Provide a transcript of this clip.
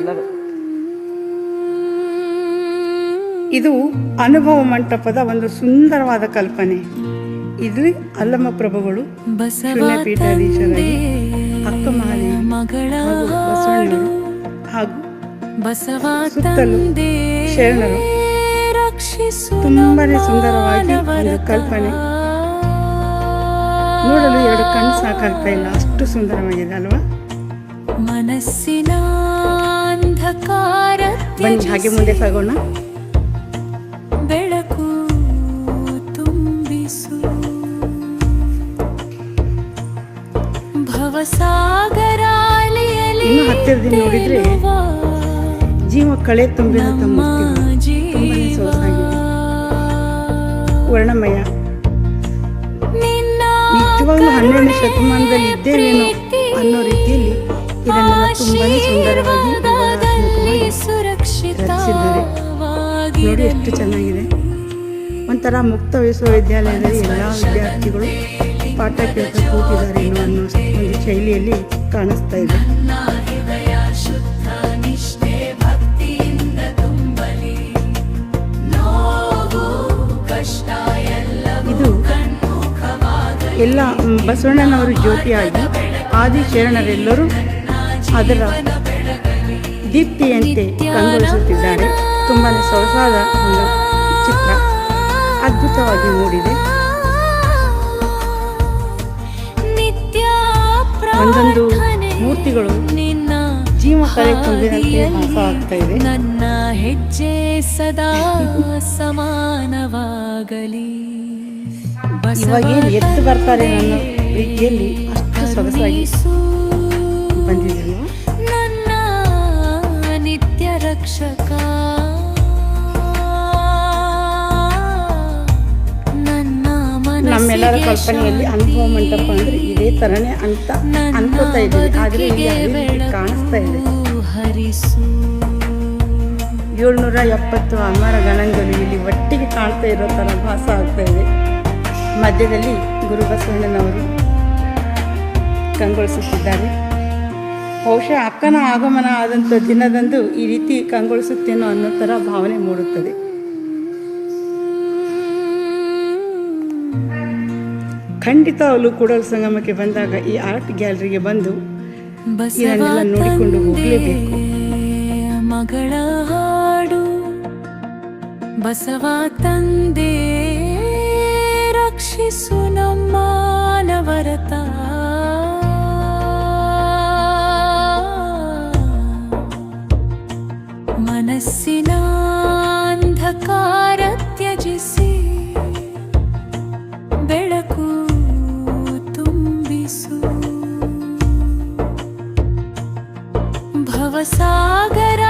ಎಲ್ಲರೂ. ಇದು ಅನುಭವ ಮಂಟಪದ ಒಂದು ಸುಂದರವಾದ ಕಲ್ಪನೆ. ಇಲ್ಲಿ ಅಲ್ಲಮ ಪ್ರಭುಗಳು ಶೂನ್ಯಪೀಠಾಧೀಶರಾಗಿ ಅಕ್ಕ ಮಹಾದೇವಿ ಬಸವಣ್ಣವರು ಹಾಗೂ ಸುತ್ತಲೂ ಶರಣರು ತುಂಬಾನೇ ಸುಂದರವಾಗಿ ಒಂದು ಕಲ್ಪನೆ. ನೋಡಲು ಎರಡು ಕಣ್ಣು ಸಾಕಾಗ್ತಾ ಇಲ್ಲ, ಅಷ್ಟು ಸುಂದರವಾಗಿದೆ ಅಲ್ವಾ? ಮನಸ್ಸಿನ ಅಂಧಕಾರ ಬನ್ನಿ ಹಾಗೆ ಮುಂದೆ ಸಾಗೋಣ. ಬೆಳಕು ತುಂಬಿಸು ಭವಸಾಗರಾಲಿಯಲ್ಲಿ ಇನ್ನು ಹತ್ತಿರದಿಂದ ನೋಡಿದ್ರೆ ಜೀವ ಕಳೆ ತುಂಬಿದಂತ ಮೂರ್ತಿಗಳು ತುಂಬಾನೇ ಸೊಗಸಾಗಿದೆ, ವರ್ಣಮಯ. ನಿಜವಾಗ್ಲೂ 12ನೇ ಶತಮಾನದಲ್ಲಿ ಇದ್ದೇವೇನೋ ಅನ್ನೋ ರೀತಿಯಲ್ಲಿ ಇದನ್ನೆಲ್ಲ ತುಂಬಾನೇ ಸುಂದರವಾಗಿ ರಚಿಸಿದ್ದಾರೆ. ನೋಡಿ ಎಷ್ಟು ಚೆನ್ನಾಗಿದೆ. ಒಂಥರ ಮುಕ್ತ ವಿಶ್ವವಿದ್ಯಾಲಯದಲ್ಲಿ ಎಲ್ಲ ವಿದ್ಯಾರ್ಥಿಗಳು ಪಾಠ ಕೇಳ್ತಾ ಕೂತಿದ್ದಾರೆ ಅನ್ನೋ ಒಂದು ಶೈಲಿಯಲ್ಲಿ ಕಾಣಿಸ್ತಾ ಇದೆ. ಇದು ಎಲ್ಲ ಬಸವಣ್ಣನವರು ಜ್ಯೋತಿಯಾಗಿ ಆದಿಶರಣರೆಲ್ಲರೂ ಅದರ ದೀಪ್ತಿಯಂತೆ ಕಂಗೊಳಿಸುತ್ತಿದ್ದಾರೆ. ತುಂಬಾ ಸೊಗಸಾದ ಒಂದು ಚಿತ್ರ, ಅದ್ಭುತವಾಗಿ ಮೂಡಿದೆ. ಒಂದೊಂದು ಮೂರ್ತಿಗಳು ಜೀವ ಕಲೆ ತುಂಬಿದಂತೆ ಭಾಸ ಆಗ್ತಾ ಇದೆ. ನನ್ನ ಹೆಜ್ಜೆ ಸದಾ ಸಮಾನವಾಗಲಿ. ಇವಾಗ ಏನು ಎದ್ದು ಬರ್ತಾರೆ ಅನ್ನೋ ರೀತಿಯಲ್ಲಿ ಅಷ್ಟು ಸೊಗಸಾಗಿ ಬಂದಿದೆ. ನನ್ನ ನಿತ್ಯ ರಕ್ಷಕ ನಮ್ಮೆಲ್ಲರ ಕಲ್ಪನೆಯಲ್ಲಿ ಅನುಭವ ಮಂಟಪ ಅಂದ್ರೆ ಇದೇ ತರನೇ ಅಂತ ಅನ್ಕೋತಾ ಇದ್ದೀವಿ. ಆದ್ರೆ ಇಲ್ಲಿ ಕಾಣಿಸ್ತಾ ಇದೆ 770 ಅಮರ ಗಣಗಳು ಇಲ್ಲಿ ಒಟ್ಟಿಗೆ ಕಾಣ್ತಾ ಇರೋ ತರ ಭಾಸ ಆಗ್ತಾ ಇದೆ. ಮಧ್ಯದಲ್ಲಿ ಗುರು ಬಸವಣ್ಣನವರು ಕಂಗೊಳಿಸುತ್ತಿದ್ದಾರೆ. ಬಹುಶಃ ಅಕ್ಕನ ಆಗಮನ ಆದಂಥ ದಿನದಂದು ಈ ರೀತಿ ಕಂಗೊಳಿಸುತ್ತೇನೋ ಅನ್ನೋ ಥರ ಭಾವನೆ ಮೂಡುತ್ತದೆ. ಖಂಡಿತವಾಗಲೂ ಕೂಡಲ ಸಂಗಮಕ್ಕೆ ಬಂದಾಗ ಈ ಆರ್ಟ್ ಗ್ಯಾಲರಿಗೆ ಬಂದು ಇದನ್ನೆಲ್ಲ ನೋಡಿಕೊಂಡು ಹೋಗಲೇಬೇಕು. ಮಗಳ ಹಾಡು ಬಸವ ತಂದೆ ರಕ್ಷಿಸು ನಮ್ಮ ನವರತ. ಮನಸ್ಸಿನ ಅಂಧಕಾರ ತ್ಯಜಿಸಿ ಬೆಳಕು ತುಂಬಿಸು ಭವಸಾಗರ